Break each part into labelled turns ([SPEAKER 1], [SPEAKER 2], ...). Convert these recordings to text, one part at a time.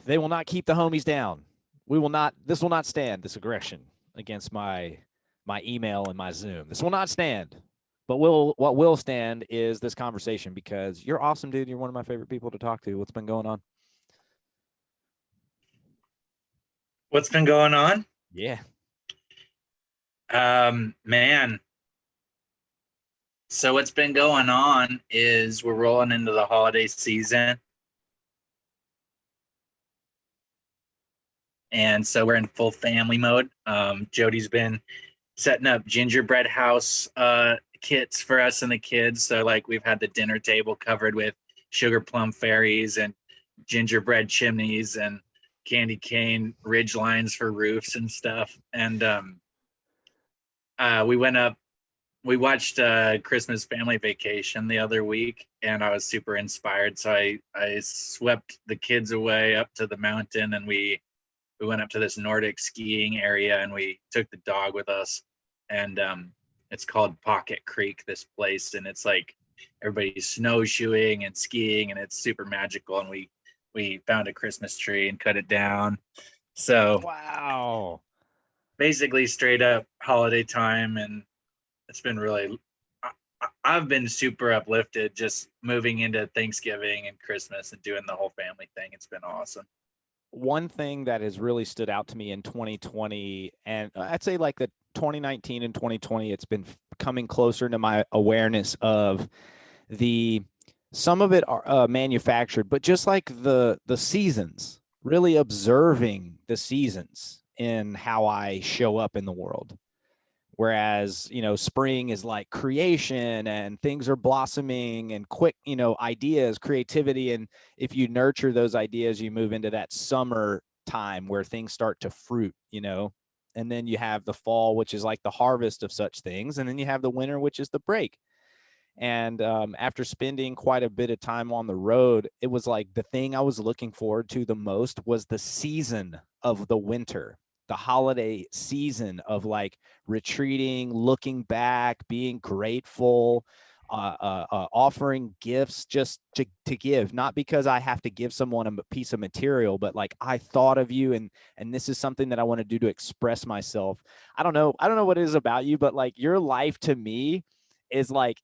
[SPEAKER 1] They will not keep the homies down. We will not. This will not stand. This aggression against my email and my Zoom. This will not stand. But what will stand is this conversation, because you're awesome, dude. You're one of my favorite people to talk to. What's been going on?
[SPEAKER 2] What's been going on?
[SPEAKER 1] Yeah.
[SPEAKER 2] Man. So what's been going on is we're rolling into the holiday season. And so we're in full family mode. Jody's been setting up gingerbread house kits for us and the kids. So like we've had the dinner table covered with sugar plum fairies and gingerbread chimneys and candy cane ridge lines for roofs and stuff. And we went up, we watched Christmas Family Vacation the other week, and I was super inspired. So I swept the kids away up to the mountain, and we went up to this Nordic skiing area, and we took the dog with us. And it's called Pocket Creek, this place, and it's like everybody's snowshoeing and skiing, and it's super magical. And we found a Christmas tree and cut it down. So
[SPEAKER 1] Wow.
[SPEAKER 2] basically straight up holiday time, and it's been really I've been super uplifted just moving into Thanksgiving and Christmas and doing the whole family thing. It's been awesome.
[SPEAKER 1] One thing that has really stood out to me in 2020, and I'd say like the 2019 and 2020, it's been coming closer to my awareness of the some of it are manufactured, but just like the seasons, really observing the seasons in how I show up in the world. Whereas, spring is like creation and things are blossoming and quick, ideas, creativity. And if you nurture those ideas, you move into that summer time where things start to fruit, and then you have the fall, which is like the harvest of such things. And then you have the winter, which is the break. And after spending quite a bit of time on the road, it was like the thing I was looking forward to the most was the season of the winter, the holiday season of like retreating, looking back, being grateful, offering gifts just to give, not because I have to give someone a piece of material, but like I thought of you, and this is something that I want to do to express myself. I don't know what it is about you, but like your life to me is like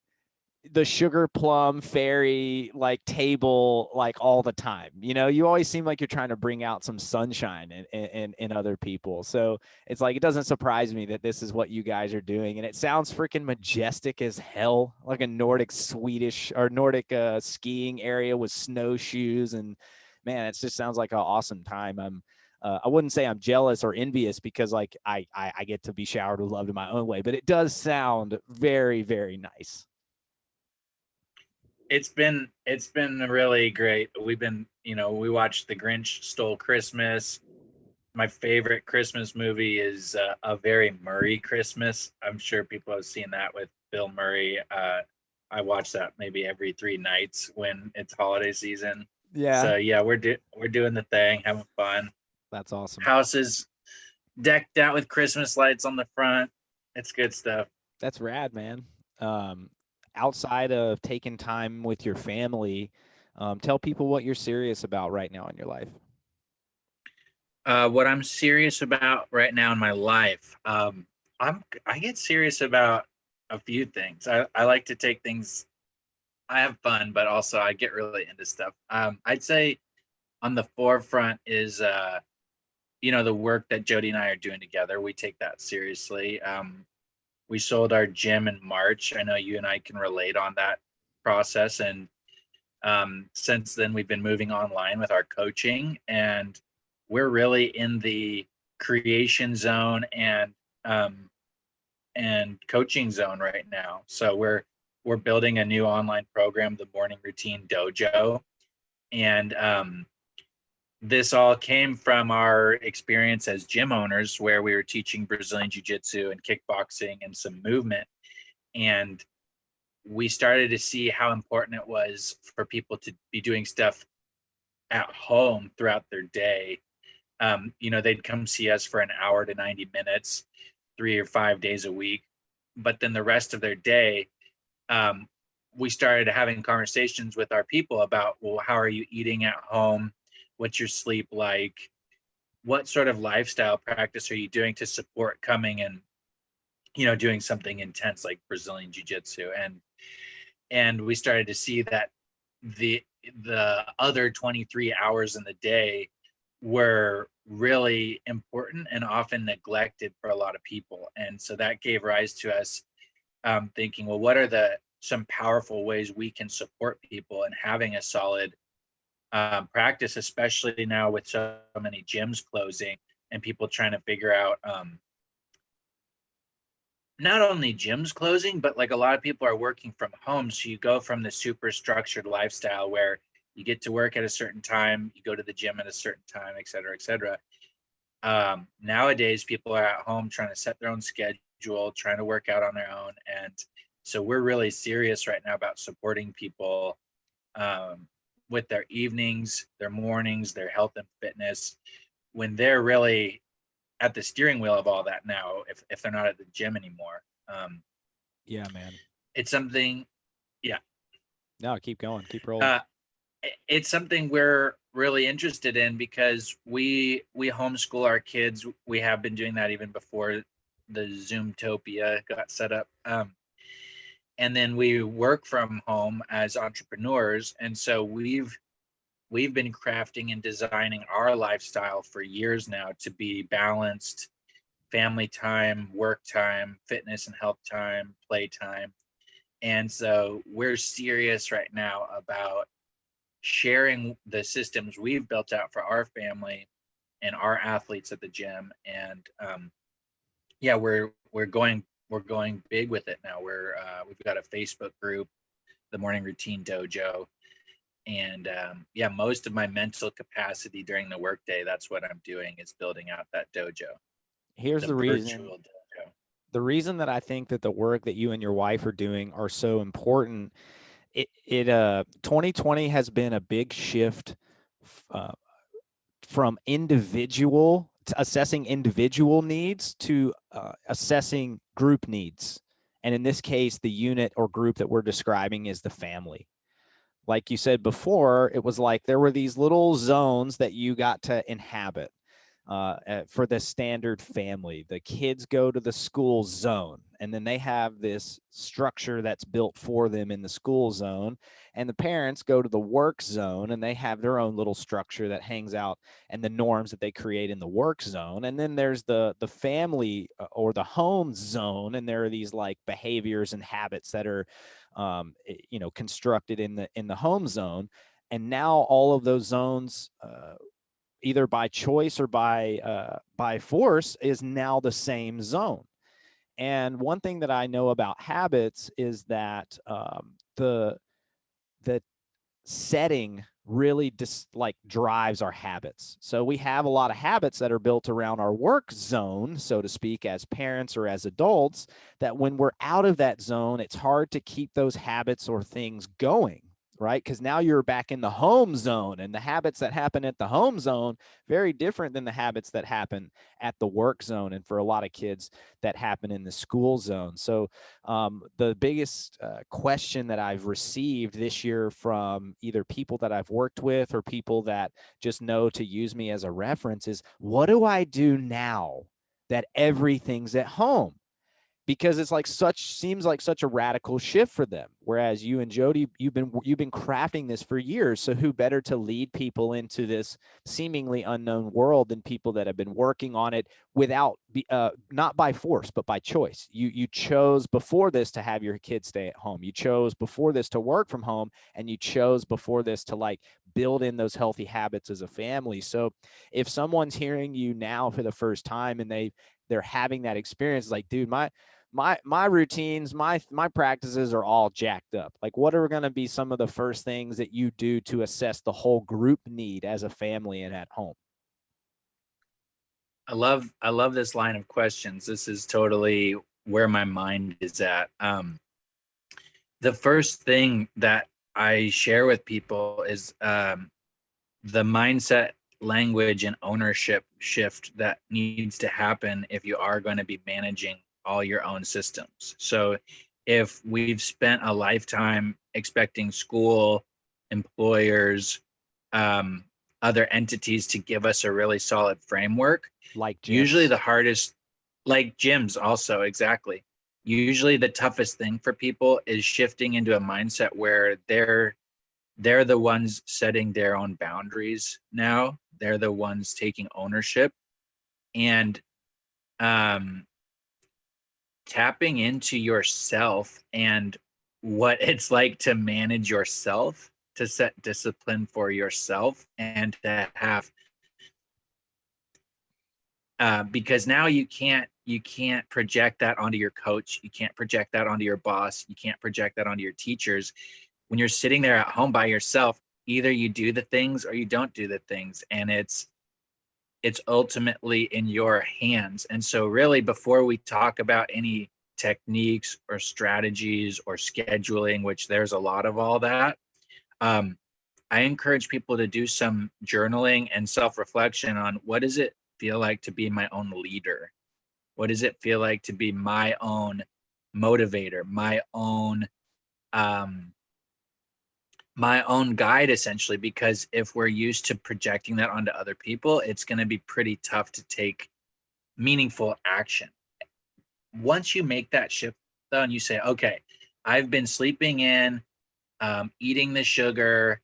[SPEAKER 1] the sugar plum fairy like table like all the time. You always seem like you're trying to bring out some sunshine in other people. So it's like it doesn't surprise me that this is what you guys are doing, and it sounds freaking majestic as hell, like a Nordic Swedish or Nordic skiing area with snowshoes. And man, it just sounds like an awesome time. I wouldn't say I'm jealous or envious, because like I get to be showered with love in my own way, but it does sound very, very nice.
[SPEAKER 2] It's been really great. We watched The Grinch Stole Christmas. My favorite Christmas movie is A Very Murray Christmas. I'm sure people have seen that with Bill Murray. I watch that maybe every 3 nights when it's holiday season.
[SPEAKER 1] Yeah,
[SPEAKER 2] So yeah, we're doing the thing, having fun.
[SPEAKER 1] that's awesome.
[SPEAKER 2] Houses decked out with Christmas lights on the front. It's good stuff.
[SPEAKER 1] That's rad, man. Outside of taking time with your family, tell people what you're serious about right now in your life.
[SPEAKER 2] What I'm serious about right now in my life, I get serious about a few things. I like to take things. I have fun, but also I get really into stuff. I'd say on the forefront is the work that Jody and I are doing together. We take that seriously. We sold our gym in March. I know you and I can relate on that process, and since then we've been moving online with our coaching, and we're really in the creation zone and coaching zone right now. So we're building a new online program, the Morning Routine Dojo, and this all came from our experience as gym owners, where we were teaching Brazilian jiu-jitsu and kickboxing and some movement. And we started to see how important it was for people to be doing stuff at home throughout their day. They'd come see us for an hour to 90 minutes, 3 or 5 days a week. But then the rest of their day, we started having conversations with our people about, well, how are you eating at home? What's your sleep like? What sort of lifestyle practice are you doing to support coming and, doing something intense like Brazilian jiu-jitsu? And we started to see that the the other 23 hours in the day were really important and often neglected for a lot of people. And so that gave rise to us thinking, well, what are some powerful ways we can support people and having a solid practice, especially now with so many gyms closing and people trying to figure out not only gyms closing, but like a lot of people are working from home. So you go from the super structured lifestyle where you get to work at a certain time, you go to the gym at a certain time, et cetera, et cetera. Nowadays, people are at home trying to set their own schedule, trying to work out on their own. And so we're really serious right now about supporting people with their evenings, their mornings, their health and fitness when they're really at the steering wheel of all that now, if they're not at the gym anymore.
[SPEAKER 1] Yeah, man.
[SPEAKER 2] It's something, yeah.
[SPEAKER 1] No, keep going, keep rolling.
[SPEAKER 2] It's something we're really interested in because we homeschool our kids. We have been doing that even before the Zoomtopia got set up. And then we work from home as entrepreneurs, and so we've been crafting and designing our lifestyle for years now to be balanced: family time, work time, fitness and health time, play time. And so we're serious right now about sharing the systems we've built out for our family and our athletes at the gym. And yeah, we're going big with it now. We've got a Facebook group, the Morning Routine Dojo. And yeah, most of my mental capacity during the workday, that's what I'm doing, is building out that dojo.
[SPEAKER 1] Here's
[SPEAKER 2] The
[SPEAKER 1] the reason.
[SPEAKER 2] virtual dojo.
[SPEAKER 1] The reason that I think that the work that you and your wife are doing are so important. 2020 has been a big shift uh, from assessing individual needs to assessing group needs. And in this case, the unit or group that we're describing is the family. Like you said before, it was like there were these little zones that you got to inhabit. For the standard family, the kids go to the school zone, and then they have this structure that's built for them in the school zone, and the parents go to the work zone, and they have their own little structure that hangs out and the norms that they create in the work zone. And then there's the family or the home zone, and there are these like behaviors and habits that are constructed in the home zone. And now all of those zones, either by choice or by force, is now the same zone. And one thing that I know about habits is that the setting really drives our habits. So we have a lot of habits that are built around our work zone, so to speak, as parents or as adults, that when we're out of that zone, it's hard to keep those habits or things going, right? Because now you're back in the home zone, and the habits that happen at the home zone, very different than the habits that happen at the work zone, and for a lot of kids that happen in the school zone. So the biggest question that I've received this year from either people that I've worked with or people that just know to use me as a reference is, what do I do now that everything's at home? Because it's seems like such a radical shift for them. Whereas you and Jody, you've been crafting this for years. So who better to lead people into this seemingly unknown world than people that have been working on it not by force, but by choice. You chose before this to have your kids stay at home. You chose before this to work from home, and you chose before this to build in those healthy habits as a family. So if someone's hearing you now for the first time and they're having that experience, like, dude, my routines, my practices are all jacked up. Like, what are going to be some of the first things that you do to assess the whole group need as a family and at home?
[SPEAKER 2] I love this line of questions. This is totally where my mind is at. The first thing that I share with people is the mindset, language, and ownership shift that needs to happen if you are going to be managing all your own systems. So if we've spent a lifetime expecting school, employers, um, other entities to give us a really solid framework.
[SPEAKER 1] Like
[SPEAKER 2] Usually
[SPEAKER 1] gyms.
[SPEAKER 2] the hardest, like gyms also, exactly. Usually the toughest thing for people is shifting into a mindset where they're the ones setting their own boundaries now. They're the ones taking ownership, and um, tapping into yourself and what it's like to manage yourself, to set discipline for yourself, and to have because now you can't project that onto your coach, you can't project that onto your boss, you can't project that onto your teachers. When you're sitting there at home by yourself, either you do the things or you don't do the things, and it's ultimately in your hands. And so really, before we talk about any techniques or strategies or scheduling, which there's a lot of all that, um, I encourage people to do some journaling and self-reflection on what does it feel like to be my own leader? What does it feel like to be my own motivator, um, my own guide, essentially? Because if we're used to projecting that onto other people, it's going to be pretty tough to take meaningful action. Once you make that shift, though, and you say, okay, I've been sleeping in, eating the sugar,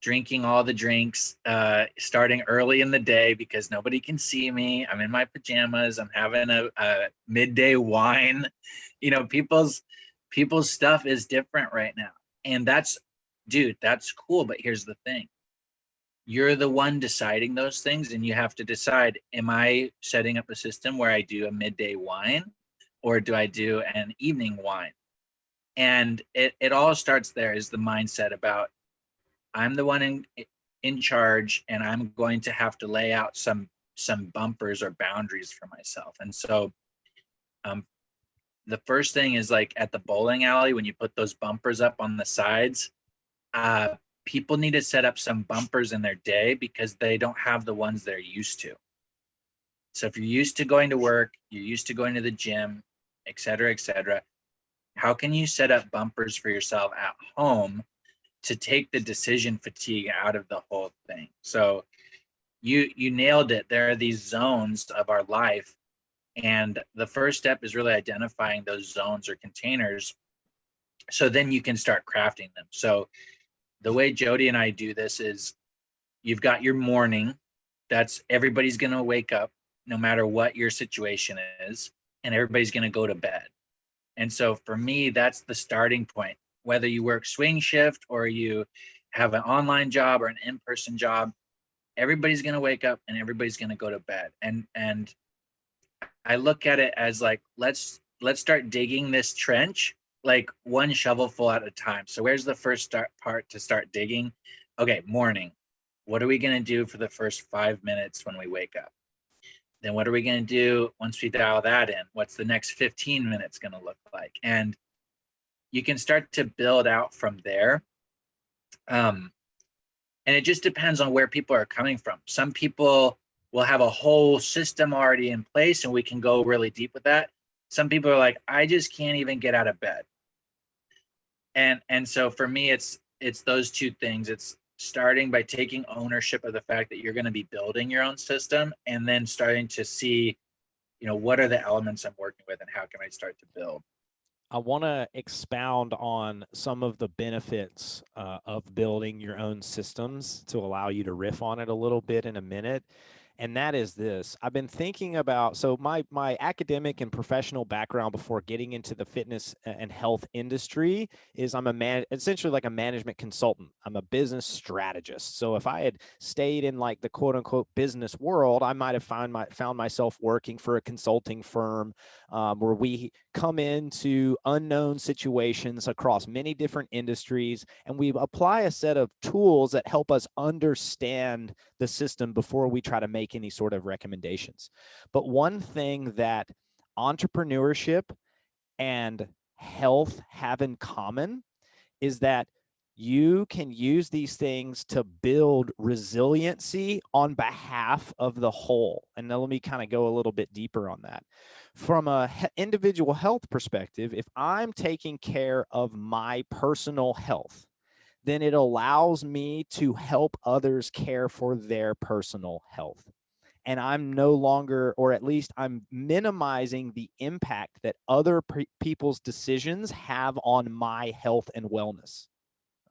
[SPEAKER 2] drinking all the drinks, starting early in the day because nobody can see me. I'm in my pajamas. I'm having a midday wine. People's stuff is different right now, and dude, that's cool. But here's the thing: you're the one deciding those things, and you have to decide: am I setting up a system where I do a midday wine, or do I do an evening wine? And it all starts there, is the mindset about I'm the one in charge, and I'm going to have to lay out some bumpers or boundaries for myself. And so um, the first thing is, like at the bowling alley, when you put those bumpers up on the sides, uh, people need to set up some bumpers in their day because they don't have the ones they're used to. So if you're used to going to work, you're used to going to the gym, et cetera, et cetera, how can you set up bumpers for yourself at home to take the decision fatigue out of the whole thing? So you nailed it. There are these zones of our life, and the first step is really identifying those zones or containers, so then you can start crafting them. So the way Jody and I do this is, you've got your morning. That's everybody's going to wake up no matter what your situation is, and everybody's going to go to bed. And so for me, that's the starting point. Whether you work swing shift or you have an online job or an in-person job, everybody's going to wake up and everybody's going to go to bed. And I look at it as like, let's start digging this trench, like one shovelful at a time. So where's the first part to start digging? Okay, morning. What are we going to do for the first 5 minutes when we wake up? Then what are we going to do once we dial that in? What's the next 15 minutes going to look like? And you can start to build out from there. And it just depends on where people are coming from. Some people will have a whole system already in place, and we can go really deep with that. Some people are like, I just can't even get out of bed. And so for me, it's those two things. It's starting by taking ownership of the fact that you're going to be building your own system, and then starting to see, what are the elements I'm working with, and how can I start to build.
[SPEAKER 1] I want to expound on some of the benefits of building your own systems to allow you to riff on it a little bit in a minute. And that is this. I've been thinking about, so my academic and professional background before getting into the fitness and health industry is I'm essentially like a management consultant. I'm a business strategist. So if I had stayed in like the quote unquote business world, I might have found myself working for a consulting firm where we come into unknown situations across many different industries, and we apply a set of tools that help us understand the system before we try to make any sort of recommendations. But one thing that entrepreneurship and health have in common is that you can use these things to build resiliency on behalf of the whole. And now let me kind of go a little bit deeper on that. From a individual health perspective, if I'm taking care of my personal health, then it allows me to help others care for their personal health. And I'm no longer, or at least I'm minimizing the impact that other people's decisions have on my health and wellness.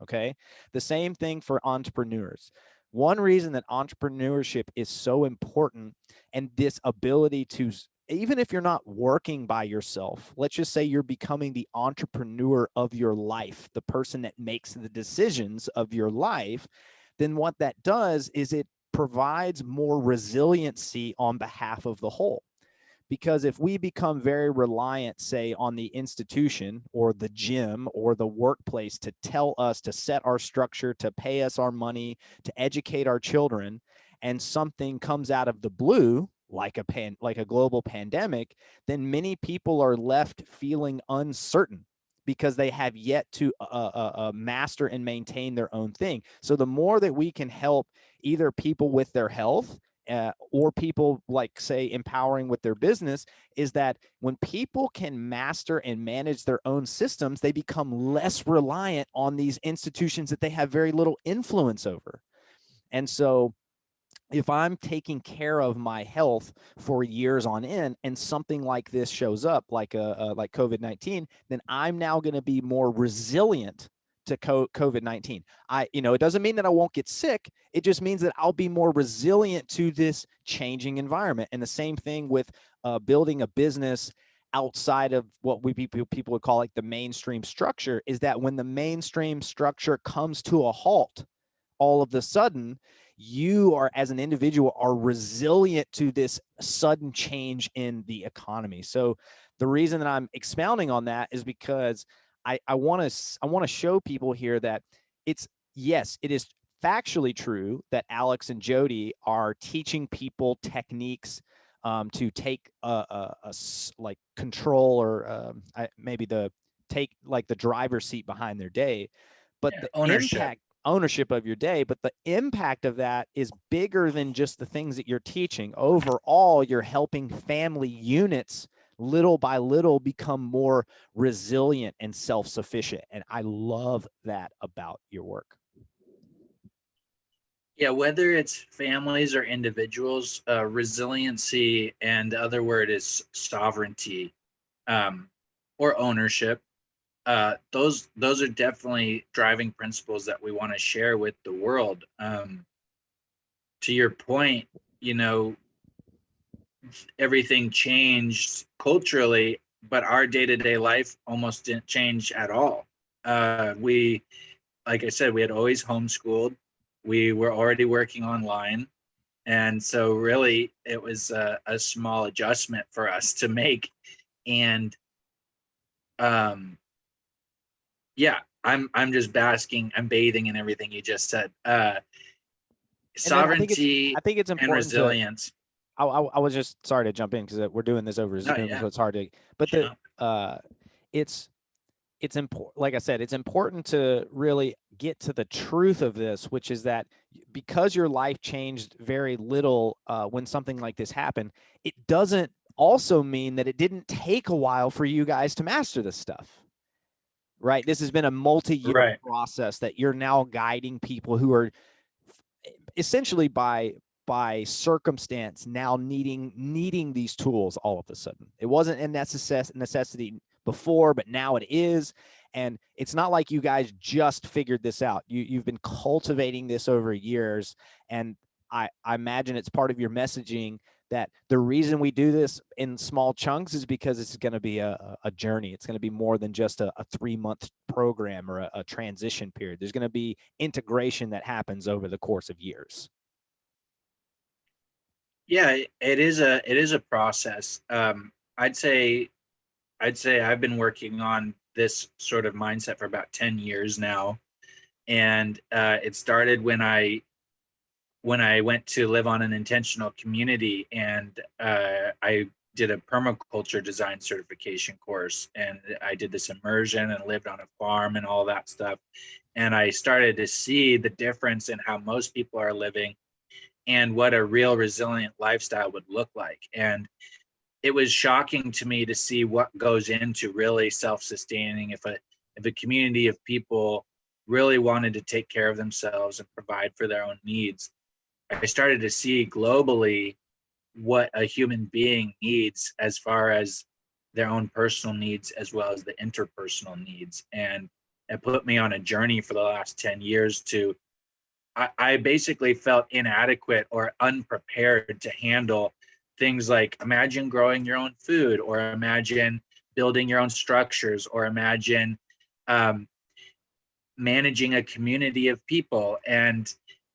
[SPEAKER 1] Okay. The same thing for entrepreneurs. One reason that entrepreneurship is so important, and this ability to, even if you're not working by yourself, let's just say you're becoming the entrepreneur of your life, the person that makes the decisions of your life, then what that does is it provides more resiliency on behalf of the whole. Because if we become very reliant, say, on the institution or the gym or the workplace to tell us, to set our structure, to pay us our money, to educate our children, and something comes out of the blue, like a global pandemic, then many people are left feeling uncertain because they have yet to master and maintain their own thing. So the more that we can help either people with their health, or people, like, say, empowering with their business, is that when people can master and manage their own systems, they become less reliant on these institutions that they have very little influence over. And so if I'm taking care of my health for years on end, and something like this shows up, like like COVID-19, then I'm now going to be more resilient to COVID-19. It doesn't mean that I won't get sick. It just means that I'll be more resilient to this changing environment. And the same thing with building a business outside of what people would call like the mainstream structure, is that when the mainstream structure comes to a halt, all of the sudden, you are, as an individual, are resilient to this sudden change in the economy. So the reason that I'm expounding on that is because I want to show people here that yes, it is factually true that Alex and Jody are teaching people techniques to take like control, or maybe take like the driver's seat behind their day. But
[SPEAKER 2] Yeah,
[SPEAKER 1] the
[SPEAKER 2] ownership.
[SPEAKER 1] ownership of your day, but the impact of that is bigger than just the things that you're teaching. Overall, you're helping family units little by little become more resilient and self-sufficient. And I love that about your work.
[SPEAKER 2] Yeah, whether it's families or individuals, resiliency, and the other word is sovereignty, um, or ownership. Those are definitely driving principles that we want to share with the world. To your point, you know, everything changed culturally, but our day-to-day life almost didn't change at all. We, like I said, we had always homeschooled. We were already working online. And so really it was a small adjustment for us to make. And yeah, I'm just basking, I'm bathing in everything you just said.
[SPEAKER 1] And then I think it's
[SPEAKER 2] Sovereignty
[SPEAKER 1] I think it's
[SPEAKER 2] and
[SPEAKER 1] important to
[SPEAKER 2] resilience.
[SPEAKER 1] I was just sorry to jump in because we're doing this over
[SPEAKER 2] No,
[SPEAKER 1] Zoom,
[SPEAKER 2] yeah.
[SPEAKER 1] so it's hard to. But
[SPEAKER 2] Jump.
[SPEAKER 1] It's it's important. Like I said, it's important to really get to the truth of this, which is that because your life changed very little when something like this happened, it doesn't also mean that it didn't take a while for you guys to master this stuff. Right? This has been a multi-year
[SPEAKER 2] Right.
[SPEAKER 1] process that you're now guiding people who are essentially by circumstance now needing these tools all of a sudden. It wasn't a necessity before, but now it is. And it's not like you guys just figured this out. You've been cultivating this over years. And I imagine it's part of your messaging that the reason we do this in small chunks is because it's going to be a journey. It's going to be more than just a 3-month program or a transition period. There's going to be integration that happens over the course of years.
[SPEAKER 2] Yeah, it is a process. I'd say I've been working on this sort of mindset for about 10 years now. And it started when I went to live on an intentional community, and I did a permaculture design certification course, and I did this immersion and lived on a farm and all that stuff. And I started to see the difference in how most people are living and what a real resilient lifestyle would look like. And it was shocking to me to see what goes into really self-sustaining. If a community of people really wanted to take care of themselves and provide for their own needs, I started to see globally what a human being needs as far as their own personal needs as well as the interpersonal needs. And it put me on a journey for the last 10 years to, I basically felt inadequate or unprepared to handle things like imagine growing your own food, or imagine building your own structures, or imagine um, managing a community of people. And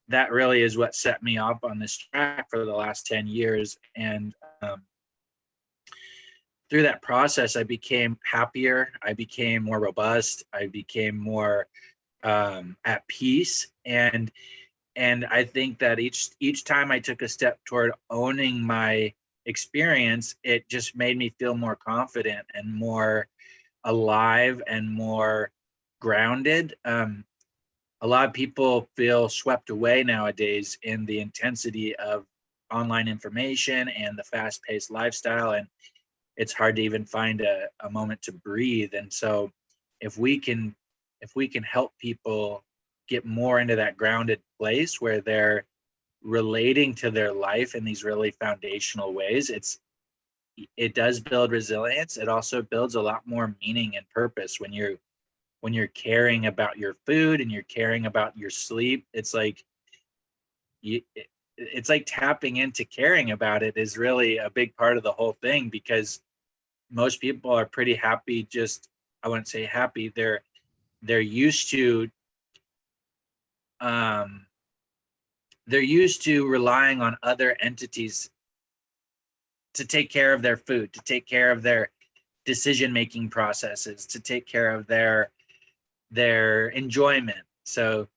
[SPEAKER 2] that really is what set me up on this track for the last 10 years. And through that process, I became happier. I became more robust. I became more at peace. And I think that each time I took a step toward owning my experience, it just made me feel more confident and more alive and more grounded. A lot of people feel swept away nowadays in the intensity of online information and the fast-paced lifestyle, and it's hard to even find a moment to breathe. And so if we can help people get more into that grounded place where they're relating to their life in these really foundational ways, it does build resilience. It also builds a lot more meaning and purpose when you're caring about your food and you're caring about your sleep. It's like you it's like tapping into caring about it is really a big part of the whole thing, because most people are pretty happy, just, I wouldn't say happy, they're used to um they're used to relying on other entities to take care of their food, to take care of their decision making processes, to take care of their enjoyment. So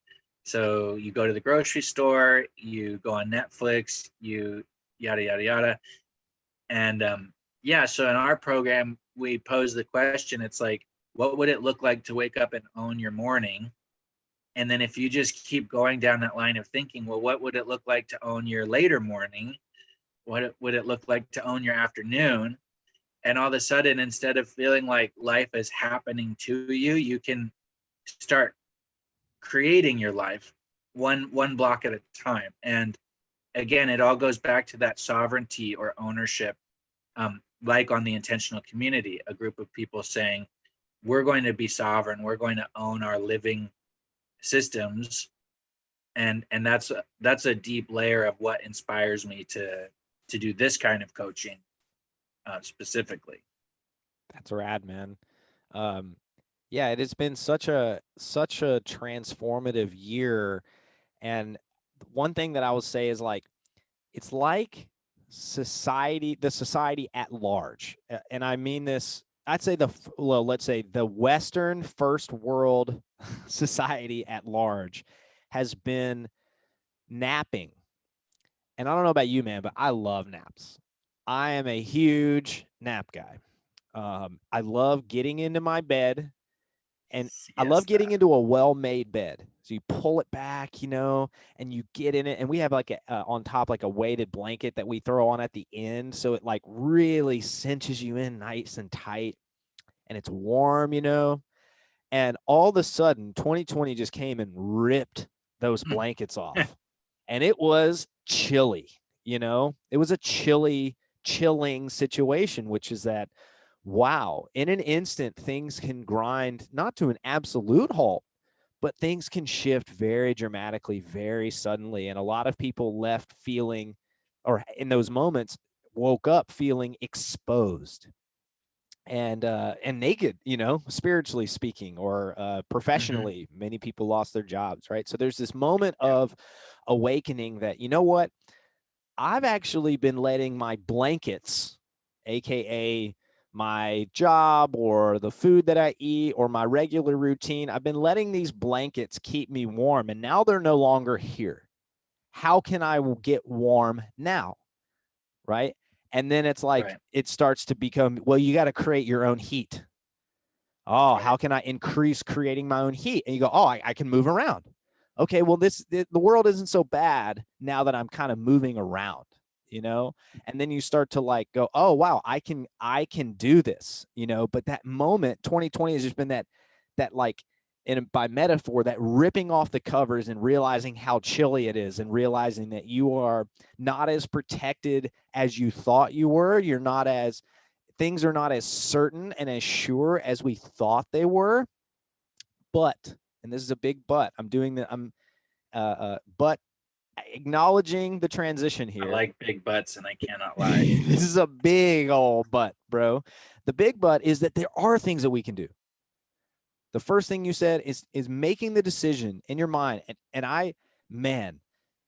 [SPEAKER 2] you go to the grocery store, you go on Netflix, you yada yada yada. And yeah, so in our program we pose the question, it's like, what would it look like to wake up and own your morning? And then if you just keep going down that line of thinking, well, what would it look like to own your later morning? Would it look like to own your afternoon? And all of a sudden, instead of feeling like life is happening to you, you can start creating your life one block at a time. And again, it all goes back to that sovereignty or ownership, like on the intentional community, a group of people saying, we're going to be sovereign, we're going to own our living systems. And that's a deep layer of what inspires me to do this kind of coaching, specifically.
[SPEAKER 1] That's rad, man. Um, yeah, it has been such a transformative year. And one thing that I would say is like, it's like the society at large. And I mean this, I'd say well, let's say the Western first world society at large has been napping. And I don't know about you, man, but I love naps. I am a huge nap guy. I love getting into my bed, and I love getting
[SPEAKER 2] Siesta.
[SPEAKER 1] into a well-made bed. So you pull it back, and you get in it. And we have like on top, like a weighted blanket that we throw on at the end. So it like really cinches you in nice and tight, and it's warm. And all of a sudden 2020 just came and ripped those blankets off. And it was chilly. It was a chilling situation, which is that, wow, in an instant, things can grind not to an absolute halt, but things can shift very dramatically, very suddenly. And a lot of people left feeling, or in those moments, woke up feeling exposed and naked, spiritually speaking, or
[SPEAKER 2] Mm-hmm.
[SPEAKER 1] professionally. Many people lost their jobs, right? So there's this moment of awakening that, you know what, I've actually been letting my blankets, aka my job or the food that I eat or my regular routine, I've been letting these blankets keep me warm, and now they're no longer here. How can I get warm now? Right. And then it's like
[SPEAKER 2] Right.
[SPEAKER 1] it starts to become, well, you got to create your own heat. Oh,
[SPEAKER 2] Right.
[SPEAKER 1] how can I increase creating my own heat? And you go, oh, I can move around. Okay, well, the world isn't so bad now that I'm kind of moving around. And then you start to like go, oh wow, I can do this. But that moment, 2020 has just been that like and by metaphor, that ripping off the covers and realizing how chilly it is, and realizing that you are not as protected as you thought you were. You're not as, things are not as certain and as sure as we thought they were. But, and this is a big but, but acknowledging the transition here.
[SPEAKER 2] I like big butts, and I cannot lie.
[SPEAKER 1] This is a big old but, bro. The big but is that there are things that we can do. The first thing you said is making the decision in your mind. And man,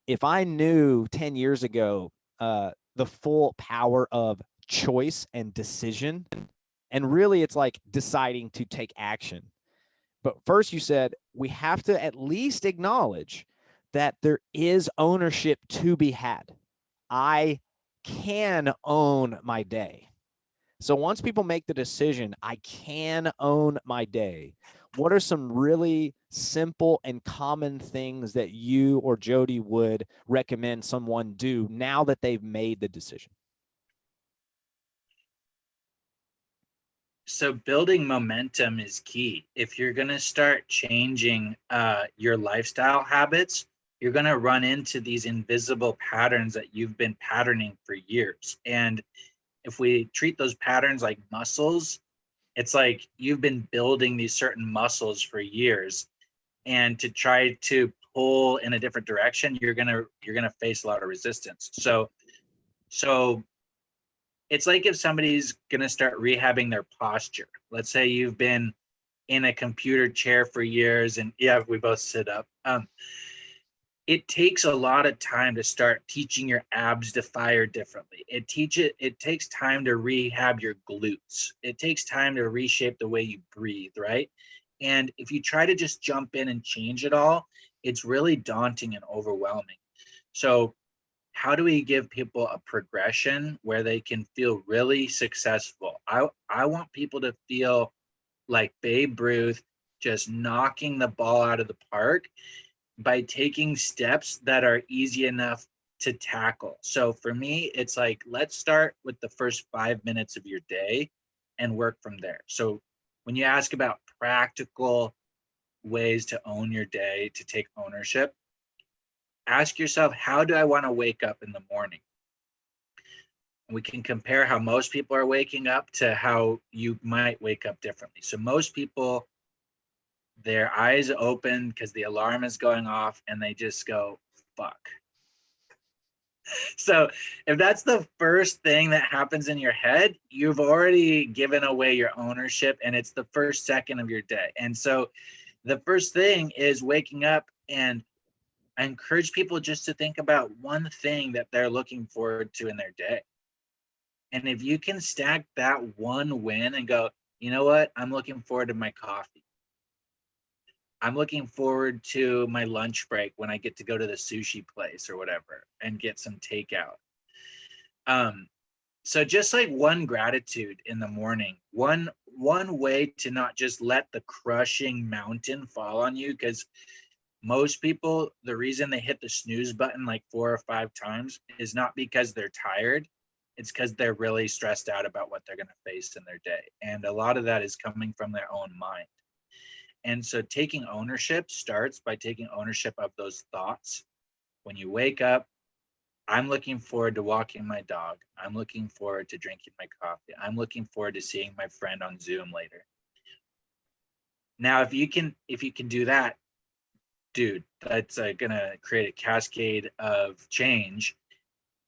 [SPEAKER 1] if I knew 10 years ago the full power of choice and decision, and really it's like deciding to take action. But first you said we have to at least acknowledge that there is ownership to be had. I can own my day. So once people make the decision, I can own my day, what are some really simple and common things that you or Jody would recommend someone do now that they've made the decision?
[SPEAKER 2] So building momentum is key. If you're going to start changing your lifestyle habits, you're going to run into these invisible patterns that you've been patterning for years. And if we treat those patterns like muscles, it's like you've been building these certain muscles for years, and to try to pull in a different direction, you're gonna face a lot of resistance. So it's like if somebody's gonna start rehabbing their posture. Let's say you've been in a computer chair for years, and yeah, we both sit up. It takes a lot of time to start teaching your abs to fire differently. It takes time to rehab your glutes. It takes time to reshape the way you breathe, right? And if you try to just jump in and change it all, it's really daunting and overwhelming. So how do we give people a progression where they can feel really successful? I want people to feel like Babe Ruth, just knocking the ball out of the park by taking steps that are easy enough to tackle. So for me, it's like, let's start with the first 5 minutes of your day and work from there. So when you ask about practical ways to own your day, to take ownership, ask yourself, how do I want to wake up in the morning? We can compare how most people are waking up to how you might wake up differently. So most people, their eyes open because the alarm is going off, and they just go, fuck. So if that's the first thing that happens in your head, you've already given away your ownership, and it's the first second of your day. And so the first thing is waking up, and I encourage people just to think about one thing that they're looking forward to in their day. And if you can stack that one win and go, you know what, I'm looking forward to my coffee. I'm looking forward to my lunch break when I get to go to the sushi place or whatever and get some takeout. So just like one gratitude in the morning, one way to not just let the crushing mountain fall on you, because most people, the reason they hit the snooze button like 4 or 5 times is not because they're tired. It's because they're really stressed out about what they're going to face in their day. And a lot of that is coming from their own mind. And so taking ownership starts by taking ownership of those thoughts. When you wake up, I'm looking forward to walking my dog. I'm looking forward to drinking my coffee. I'm looking forward to seeing my friend on Zoom later. Now, if you can do that, dude, that's gonna create a cascade of change.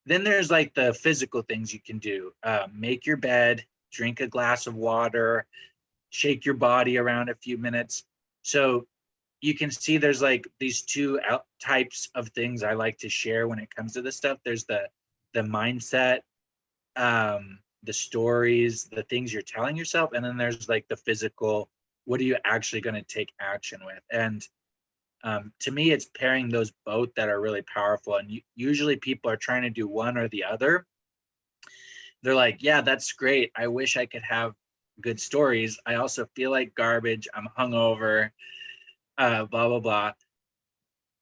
[SPEAKER 2] Then there's like the physical things you can do. Make your bed, drink a glass of water, shake your body around a few minutes. So you can see there's like these two types of things I like to share when it comes to this stuff. There's the mindset, the stories, the things you're telling yourself, and then there's like the physical, what are you actually going to take action with? And to me, it's pairing those both that are really powerful. And usually people are trying to do one or the other. They're like, yeah, that's great. I wish I could have good stories. I also feel like garbage. I'm hungover, blah, blah, blah.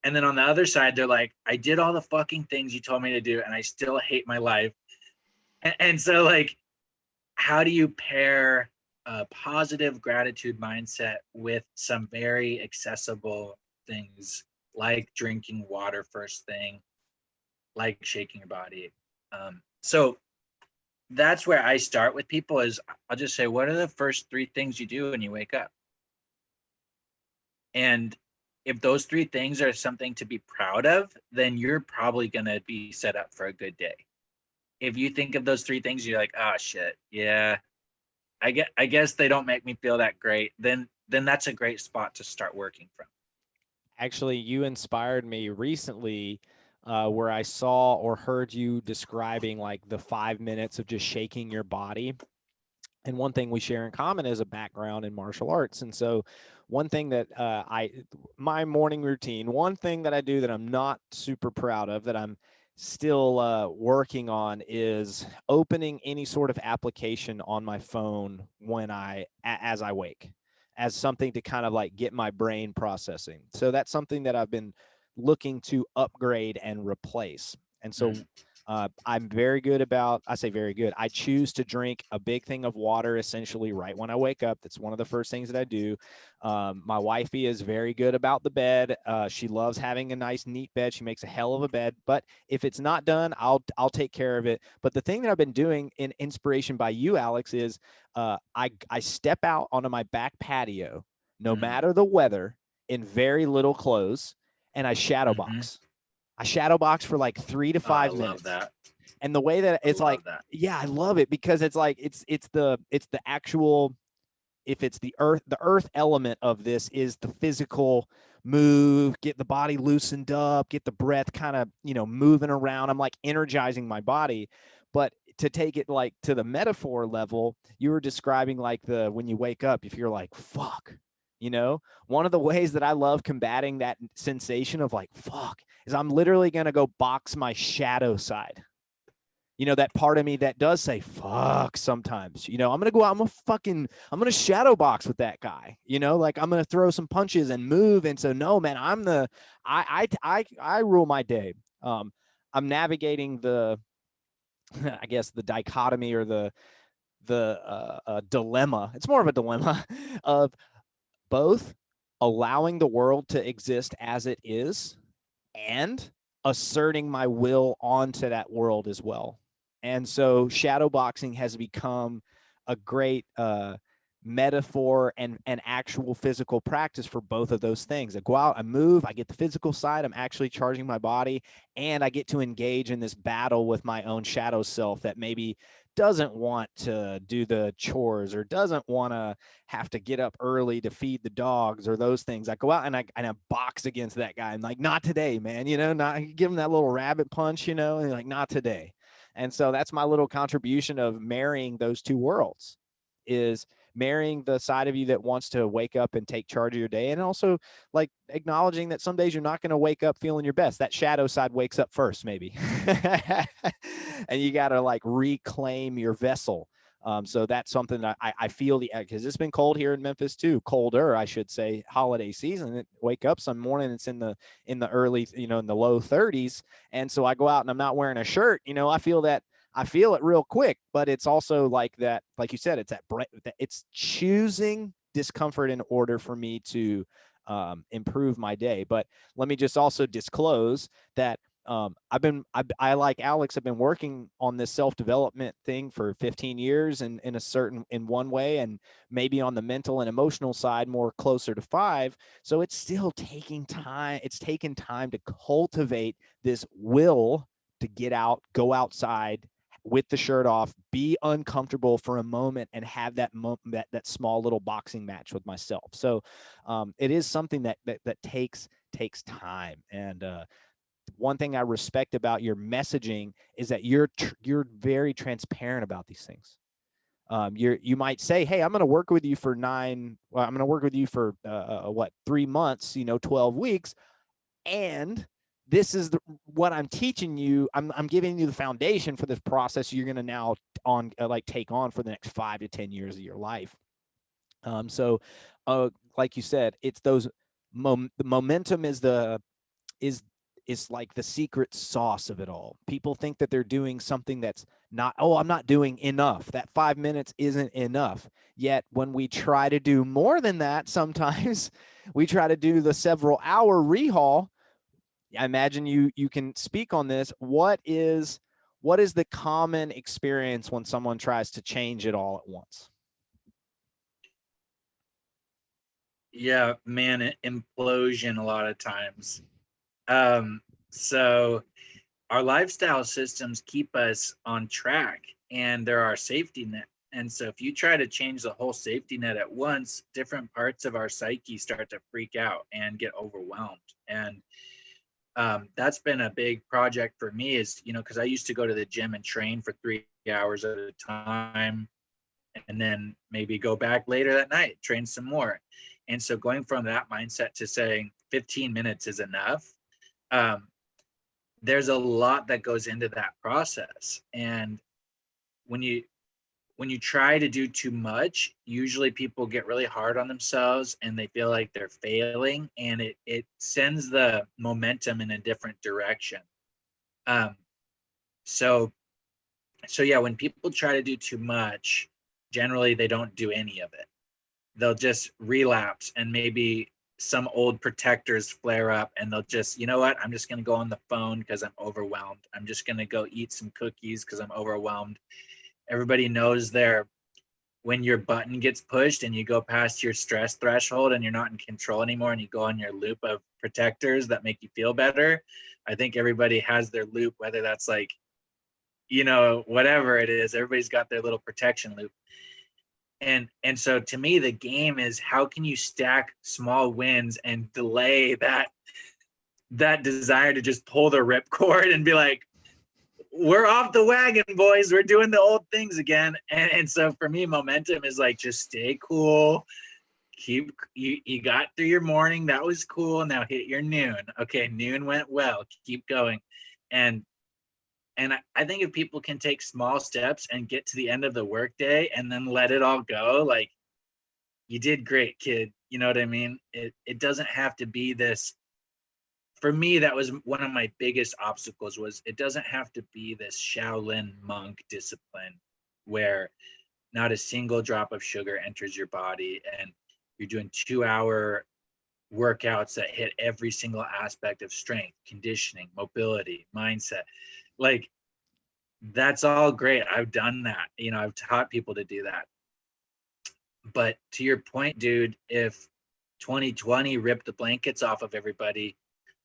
[SPEAKER 2] And then on the other side, they're like, I did all the fucking things you told me to do, and I still hate my life. And so, like, how do you pair a positive gratitude mindset with some very accessible things like drinking water first thing, like shaking your body. So that's where I start with people is I'll just say, what are the first three things you do when you wake up? And if those three things are something to be proud of, then you're probably going to be set up for a good day. If you think of those three things, you're like, oh shit, yeah, I guess they don't make me feel that great. Then that's a great spot to start working from.
[SPEAKER 1] Actually, you inspired me recently where I saw or heard you describing like the 5 minutes of just shaking your body. And one thing we share in common is a background in martial arts. And so, one thing that my morning routine, one thing that I do that I'm not super proud of, that I'm still working on, is opening any sort of application on my phone as I wake, as something to kind of like get my brain processing. So that's something that I've been looking to upgrade and replace. And
[SPEAKER 2] Mm.
[SPEAKER 1] so I'm very good about, I say very good. I choose to drink a big thing of water essentially right when I wake up. That's one of the first things that I do. My wifey is very good about the bed. She loves having a nice, neat bed. She makes a hell of a bed. But if it's not done, I'll take care of it. But the thing that I've been doing in inspiration by you, Alex, is I step out onto my back patio, no
[SPEAKER 2] Mm.
[SPEAKER 1] matter the weather, in very little clothes, and I shadow
[SPEAKER 2] Mm-hmm.
[SPEAKER 1] box. I shadow box for like three to
[SPEAKER 2] Oh, I
[SPEAKER 1] five
[SPEAKER 2] love
[SPEAKER 1] minutes.
[SPEAKER 2] that.
[SPEAKER 1] And the way that
[SPEAKER 2] I
[SPEAKER 1] it's like,
[SPEAKER 2] love that.
[SPEAKER 1] yeah, I love it because it's like it's the actual, if it's the earth element of this is the physical move, get the body loosened up, get the breath kind of, moving around. I'm like energizing my body. But to take it like to the metaphor level, you were describing like the when you wake up, if you're like, fuck, one of the ways that I love combating that sensation of like, fuck, is I'm literally going to go box my shadow side. That part of me that does say fuck sometimes. I'm gonna go out, I'm gonna shadow box with that guy. Like I'm gonna throw some punches and move. And so no, man, I rule my day. I'm navigating the I guess the dichotomy or the dilemma. It's more of a dilemma of both allowing the world to exist as it is and asserting my will onto that world as well. And so shadow boxing has become a great metaphor and actual physical practice for both of those things. I go out, I move, I get the physical side, I'm actually charging my body, and I get to engage in this battle with my own shadow self that maybe doesn't want to do the chores or doesn't want to have to get up early to feed the dogs or those things. I go out and I box against that guy. I'm like, not today, man. Not give him that little rabbit punch, and like, not today. And so that's my little contribution of marrying those two worlds, is marrying the side of you that wants to wake up and take charge of your day, and also like acknowledging that some days you're not going to wake up feeling your best. That shadow side wakes up first, maybe. And you got to like reclaim your vessel. So that's something that I feel because it's been cold here in Memphis too, colder, I should say, holiday season. Wake up some morning, it's in the early, in the low 30s. And so I go out and I'm not wearing a shirt, I feel it real quick. But it's also like that, like you said, it's choosing discomfort in order for me to improve my day. But let me just also disclose that I like Alex, have been working on this self-development thing for 15 years and in one way, and maybe on the mental and emotional side more closer to 5. So it's still taking time. It's taken time to cultivate this will to get out, go outside with the shirt off, be uncomfortable for a moment, and have that small little boxing match with myself. So it is something that takes time. And one thing I respect about your messaging is that you're very transparent about these things. You might say, hey, I'm going to work with you for I'm going to work with you for 3 months, 12 weeks. And this is what I'm teaching you. I'm giving you the foundation for this process you're going to now take on for the next 5 to 10 years of your life. So like you said, it's those the momentum is is like the secret sauce of it all. People think that they're doing something that's not, oh, I'm not doing enough. That 5 minutes isn't enough. Yet when we try to do more than that, sometimes we try to do the several hour rehaul. I imagine you can speak on this. What is the common experience when someone tries to change it all at once?
[SPEAKER 2] Yeah, man, implosion a lot of times. So our lifestyle systems keep us on track, and they're our safety net. And so if you try to change the whole safety net at once, different parts of our psyche start to freak out and get overwhelmed. And that's been a big project for me, is, because I used to go to the gym and train for 3 hours at a time, and then maybe go back later that night, train some more. And so going from that mindset to saying 15 minutes is enough, um, there's a lot that goes into that process. And when you try to do too much, usually people get really hard on themselves and they feel like they're failing, and it sends the momentum in a different direction. Um, so yeah, when people try to do too much, generally they don't do any of it. They'll just relapse, and maybe some old protectors flare up, and they'll just, you know what, I'm just going to go on the phone because I'm overwhelmed. I'm just going to go eat some cookies because I'm overwhelmed. Everybody knows when your button gets pushed and you go past your stress threshold and you're not in control anymore, and you go on your loop of protectors that make you feel better. I think everybody has their loop, whether that's like, whatever it is, everybody's got their little protection loop. And so to me, the game is, how can you stack small wins and delay that desire to just pull the ripcord and be like, we're off the wagon, boys, we're doing the old things again. And so for me, momentum is like, just stay cool. You got through your morning, that was cool. Now hit your noon. Okay, noon went well, keep going. And I think if people can take small steps and get to the end of the workday and then let it all go, like, you did great, kid. You know what I mean? It doesn't have to be this. For me, that was one of my biggest obstacles, was it doesn't have to be this Shaolin monk discipline where not a single drop of sugar enters your body, and you're doing 2-hour workouts that hit every single aspect of strength, conditioning, mobility, mindset. Like, that's all great. I've done that. I've taught people to do that. But to your point, dude, if 2020 ripped the blankets off of everybody,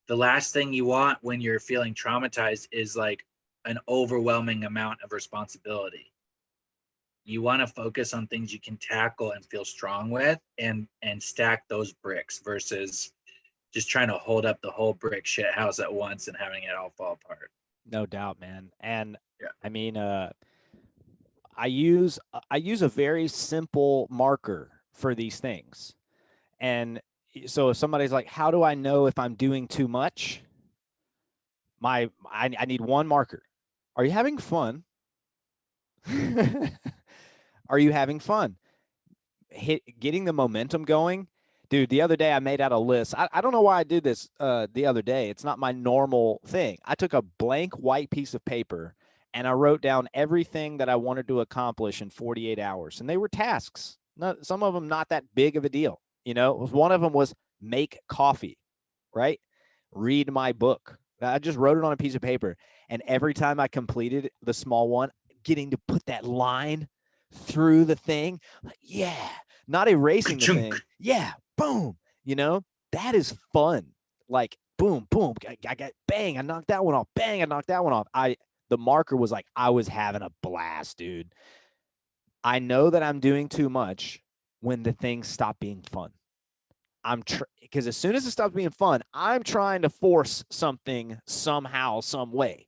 [SPEAKER 2] the last thing you want when you're feeling traumatized is like an overwhelming amount of responsibility. You want to focus on things you can tackle and feel strong with, and stack those bricks versus just trying to hold up the whole brick shit house at once and having it all fall apart.
[SPEAKER 1] No doubt, man. And
[SPEAKER 2] Yeah.
[SPEAKER 1] I mean, I use a very simple marker for these things. And so if somebody's like, how do I know if I'm doing too much? I need one marker. Are you having fun? Are you having fun? Getting the momentum going. Dude, the other day I made out a list. I don't know why I did this the other day. It's not my normal thing. I took a blank white piece of paper and I wrote down everything that I wanted to accomplish in 48 hours. And they were tasks. Some of them not that big of a deal. One of them was make coffee, right? Read my book. I just wrote it on a piece of paper. And every time I completed the small one, getting to put that line through the thing, like, yeah, not erasing the thing. Yeah, boom. That is fun. Like, boom, boom. I got, bang, I knocked that one off. Bang, I knocked that one off. The marker was like, I was having a blast, dude. I know that I'm doing too much when the things stop being fun. Because as soon as it stops being fun, I'm trying to force something somehow, some way.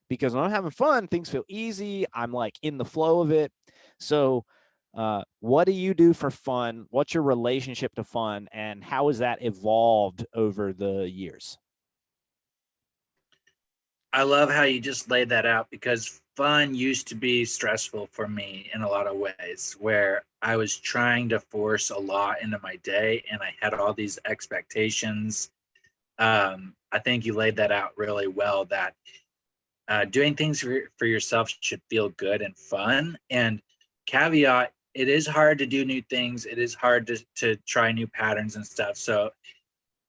[SPEAKER 1] Because when I'm having fun, things feel easy. I'm like in the flow of it. So, what do you do for fun? What's your relationship to fun, and how has that evolved over the years?
[SPEAKER 2] I love how you just laid that out, because fun used to be stressful for me in a lot of ways, where I was trying to force a lot into my day and I had all these expectations. I think you laid that out really well, that doing things for yourself should feel good and fun. And caveat, it is hard to do new things. It is hard to try new patterns and stuff. So,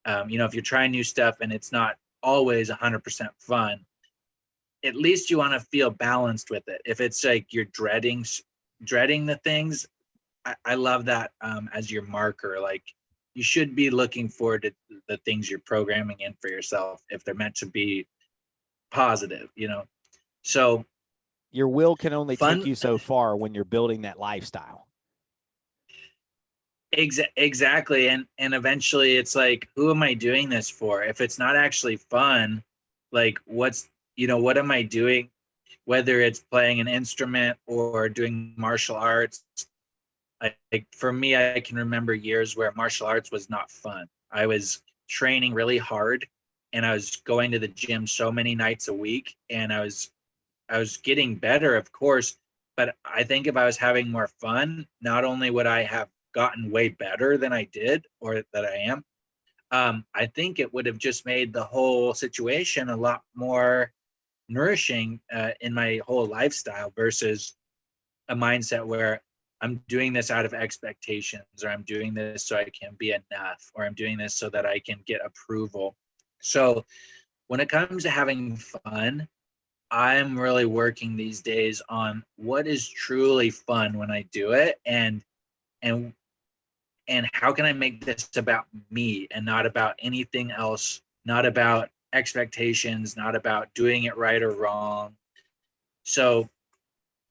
[SPEAKER 2] if you're trying new stuff and it's not always 100% fun, at least you want to feel balanced with it. If it's like you're dreading the things, I love that as your marker. Like, you should be looking forward to the things you're programming in for yourself if they're meant to be positive. So
[SPEAKER 1] Your will can only take
[SPEAKER 2] fun.
[SPEAKER 1] you so far when you're building that lifestyle.
[SPEAKER 2] Exactly. And eventually it's like, who am I doing this for? If it's not actually fun, like, what am I doing? Whether it's playing an instrument or doing martial arts, like for me, I can remember years where martial arts was not fun. I was training really hard and I was going to the gym so many nights a week, and I was getting better, of course, but I think if I was having more fun, not only would I have gotten way better than I did or that I am, I think it would have just made the whole situation a lot more nourishing in my whole lifestyle versus a mindset where I'm doing this out of expectations, or I'm doing this so I can be enough, or I'm doing this so that I can get approval. So when it comes to having fun, I'm really working these days on what is truly fun when I do it, and and how can I make this about me and not about anything else, not about expectations, not about doing it right or wrong. So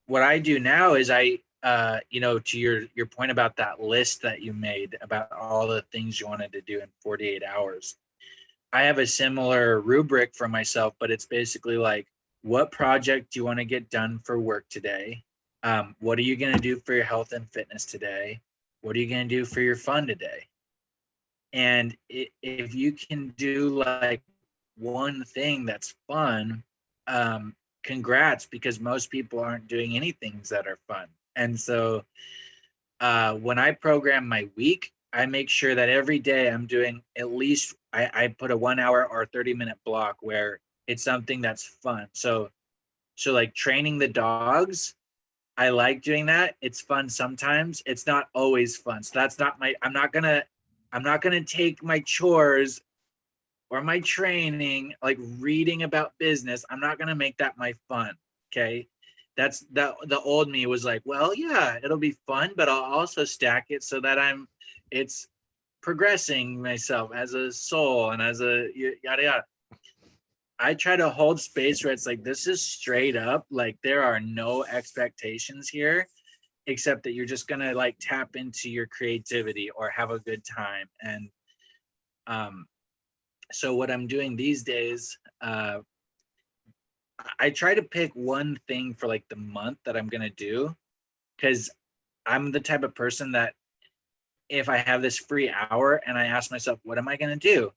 [SPEAKER 2] what I do now is to your point about that list that you made about all the things you wanted to do in 48 hours. I have a similar rubric for myself, but it's basically like, what project do you want to get done for work today? What are you going to do for your health and fitness today? What are you going to do for your fun today? And if you can do like one thing that's fun, congrats, because most people aren't doing any things that are fun. And so when I program my week, I make sure that every day I'm doing at least, I put a 1 hour or 30-minute block where it's something that's fun. So like training the dogs, I like doing that. It's fun sometimes. It's not always fun. So that's not I'm not gonna take my chores or my training, like reading about business. I'm not gonna make that my fun. Okay. That's the old me was like, well, yeah, it'll be fun, but I'll also stack it so that it's progressing myself as a soul and as a yada yada. I try to hold space where it's like, this is straight up, like there are no expectations here except that you're just gonna like tap into your creativity or have a good time. And um so what I'm doing these days, I try to pick one thing for like the month that I'm gonna do, because I'm the type of person that if I have this free hour and I ask myself, what am I gonna do?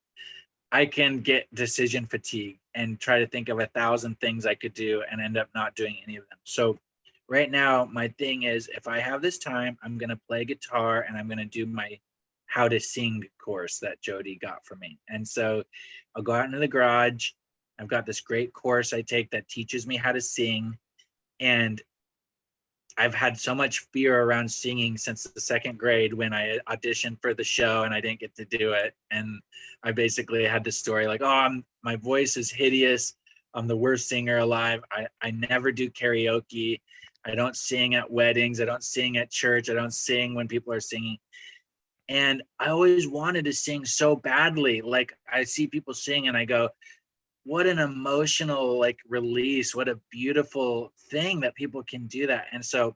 [SPEAKER 2] I can get decision fatigue and try to think of 1,000 things I could do and end up not doing any of them. So right now, my thing is, if I have this time, I'm gonna play guitar and I'm gonna do my how to sing course that Jody got for me. And so I'll go out into the garage. I've got this great course I take that teaches me how to sing. And I've had so much fear around singing since the second grade when I auditioned for the show and I didn't get to do it. And I basically had this story like, oh, my voice is hideous. I'm the worst singer alive. I never do karaoke. I don't sing at weddings. I don't sing at church. I don't sing when people are singing. And I always wanted to sing so badly. Like, I see people sing and I go, what an emotional like release, what a beautiful thing that people can do that. And so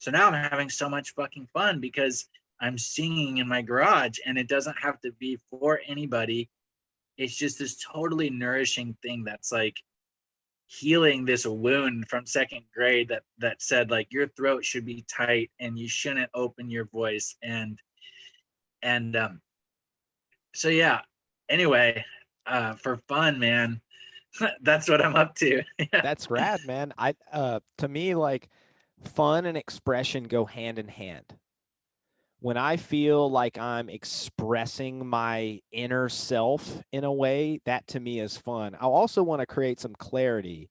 [SPEAKER 2] now I'm having so much fucking fun because I'm singing in my garage and it doesn't have to be for anybody. It's just this totally nourishing thing that's like healing this wound from second grade that said like your throat should be tight and you shouldn't open your voice. And so yeah, anyway, for fun, man, that's what I'm up to.
[SPEAKER 1] That's rad, man. To me, like, fun and expression go hand in hand. when I feel like I'm expressing my inner self in a way, that to me is fun. I also want to create some clarity.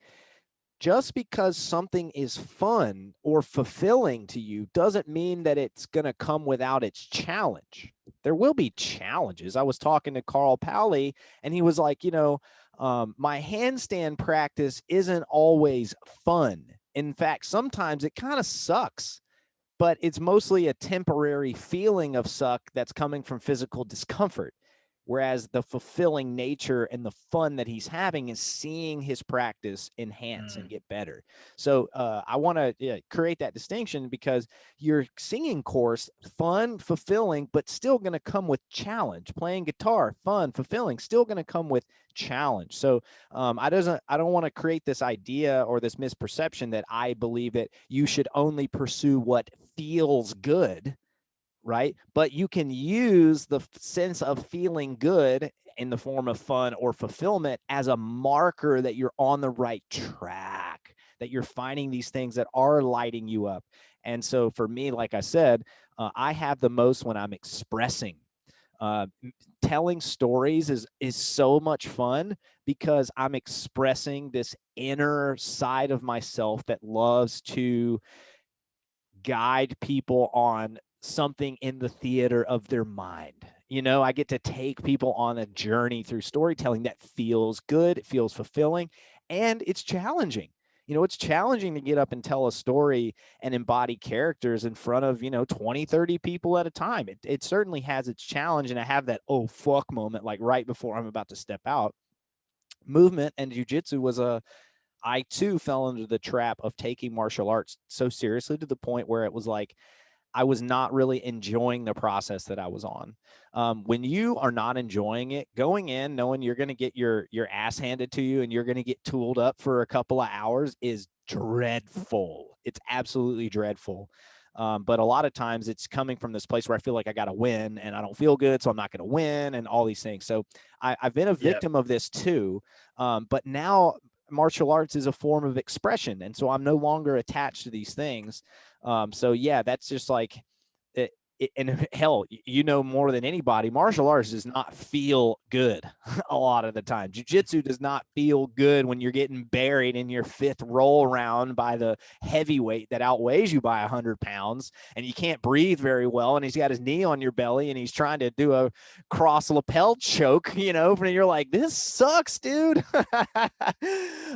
[SPEAKER 1] Just because something is fun or fulfilling to you doesn't mean that it's going to come without its challenge. There will be challenges. I was talking to Carl Pally, and he was like, my handstand practice isn't always fun. In fact, sometimes it kind of sucks, but it's mostly a temporary feeling of suck that's coming from physical discomfort. Whereas the fulfilling nature and the fun that he's having is seeing his practice enhance and get better. So I want to create that distinction, because your singing course, fun, fulfilling, but still going to come with challenge. Playing guitar, fun, fulfilling, still going to come with challenge. So I don't want to create this idea or this misperception that I believe that you should only pursue what feels good, right? But you can use the sense of feeling good in the form of fun or fulfillment as a marker that you're on the right track, that you're finding these things that are lighting you up. And so for me, like I said, I have the most when I'm expressing. Uh, Telling stories is so much fun because I'm expressing this inner side of myself that loves to guide people on something in the theater of their mind. I get to take people on a journey through storytelling that feels good, it feels fulfilling, and it's challenging. It's challenging to get up and tell a story and embody characters in front of, 20, 30 people at a time. It certainly has its challenge. And I have that, oh, fuck moment, like right before I'm about to step out. Movement and jujitsu was I too fell into the trap of taking martial arts so seriously to the point where it was like I was not really enjoying the process that I was on. When you are not enjoying it, going in knowing you're going to get your ass handed to you and you're going to get tooled up for a couple of hours is dreadful. It's absolutely dreadful. But a lot of times it's coming from this place where I feel like I got to win and I don't feel good, so I'm not going to win and all these things. So I've been a victim of this too. But now martial arts is a form of expression. And so I'm no longer attached to these things. So yeah, that's just like and hell, more than anybody, martial arts does not feel good a lot of the time. Jiu-jitsu does not feel good when you're getting buried in your fifth roll round by the heavyweight that outweighs you by 100 pounds, and you can't breathe very well, and he's got his knee on your belly, and he's trying to do a cross lapel choke, and you're like, this sucks, dude.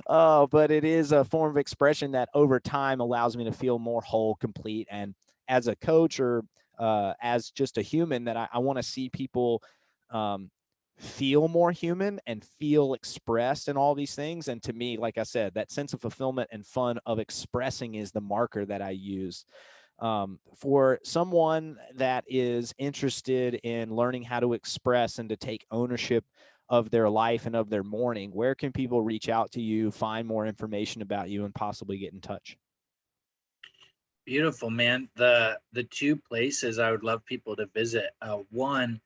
[SPEAKER 1] But it is a form of expression that over time allows me to feel more whole, complete, and as a coach or as just a human, that I want to see people feel more human and feel expressed and all these things. And to me, like I said, that sense of fulfillment and fun of expressing is the marker that I use. For someone that is interested in learning how to express and to take ownership of their life and of their morning, where can people reach out to you, find more information about you, and possibly get in touch?
[SPEAKER 2] Beautiful, man. The two places I would love people to visit. One,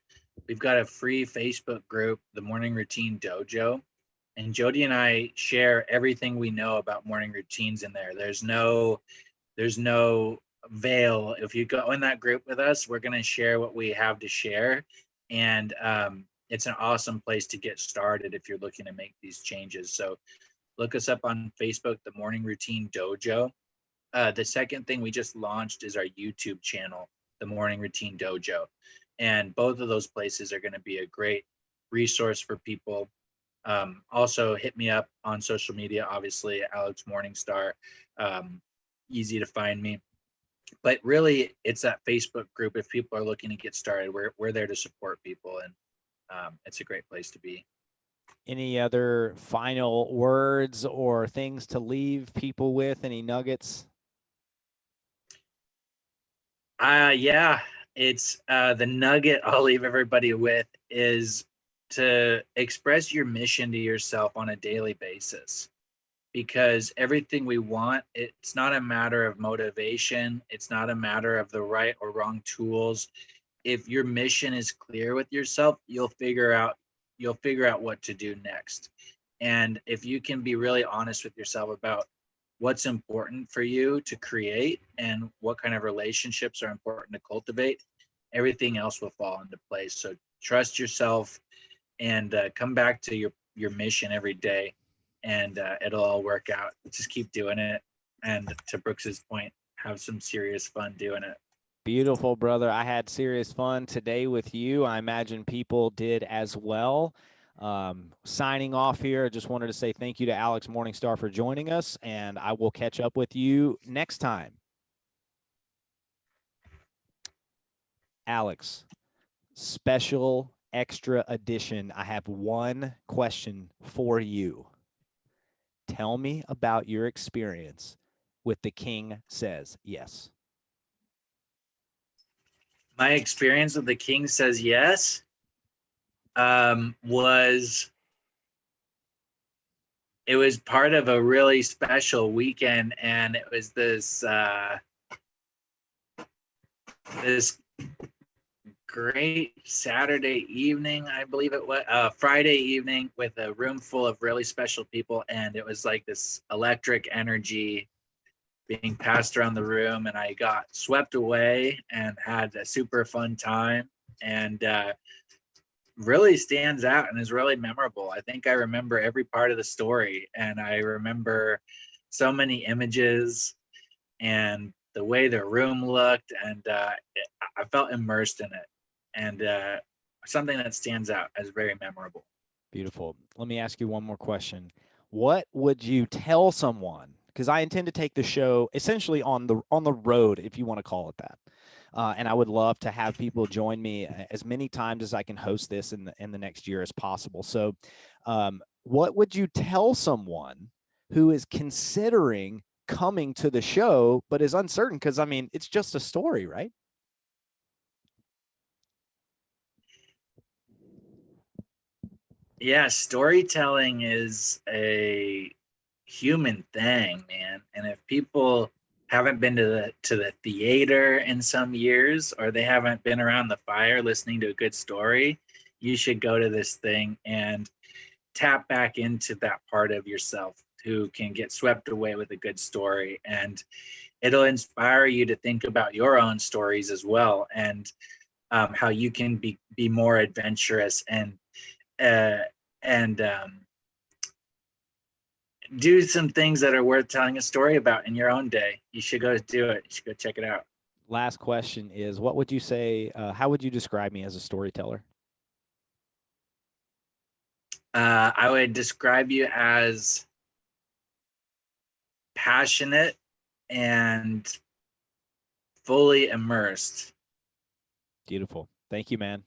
[SPEAKER 2] we've got a free Facebook group, the Morning Routine Dojo, and Jody and I share everything we know about morning routines in there. There's no veil. If you go in that group with us, we're going to share what we have to share, and it's an awesome place to get started if you're looking to make these changes. So look us up on Facebook, the Morning Routine Dojo. The second thing we just launched is our YouTube channel, the Morning Routine Dojo. And both of those places are going to be a great resource for people. Also, hit me up on social media, obviously, Alex Morningstar. Easy to find me. But really, it's that Facebook group. If people are looking to get started, we're there to support people. And it's a great place to be.
[SPEAKER 1] Any other final words or things to leave people with? Any nuggets?
[SPEAKER 2] Yeah, it's the nugget I'll leave everybody with is to express your mission to yourself on a daily basis, because everything we want, it's not a matter of motivation, it's not a matter of the right or wrong tools. If your mission is clear with yourself, you'll figure out what to do next. And if you can be really honest with yourself about what's important for you to create and what kind of relationships are important to cultivate, everything else will fall into place. So trust yourself and come back to your mission every day, and it'll all work out. Just keep doing it, and to Brooks's point, have some serious fun doing it.
[SPEAKER 1] Beautiful, brother. I had serious fun today with you. I imagine people did as well. Signing off here, I just wanted to say thank you to Alex Morningstar for joining us, and I will catch up with you next time. Alex, special extra edition. I have one question for you. Tell me about your experience with The King Says Yes.
[SPEAKER 2] My experience with The King Says Yes was it was part of a really special weekend, and it was this this great Saturday evening, I believe it was Friday evening, with a room full of really special people, and it was like this electric energy being passed around the room, and I got swept away and had a super fun time, and really stands out and is really memorable. I think I remember every part of the story, and I remember so many images and the way the room looked, and I felt immersed in it, and something that stands out as very memorable.
[SPEAKER 1] Beautiful. Let me ask you one more question. What would you tell someone? Because I intend to take the show essentially on the road, if you want to call it that. And I would love to have people join me as many times as I can host this in the next year as possible. So, what would you tell someone who is considering coming to the show but is uncertain? Because I mean, it's just a story, right?
[SPEAKER 2] Yeah, storytelling is a human thing, man. And if people haven't been to the theater in some years, or they haven't been around the fire listening to a good story, you should go to this thing and tap back into that part of yourself who can get swept away with a good story, and it'll inspire you to think about your own stories as well, and how you can be more adventurous uh, and do some things that are worth telling a story about in your own day. You should go do it. You should go check it out.
[SPEAKER 1] Last question is, what would you say? How would you describe me as a storyteller?
[SPEAKER 2] I would describe you as passionate and fully immersed.
[SPEAKER 1] Beautiful. Thank you, man.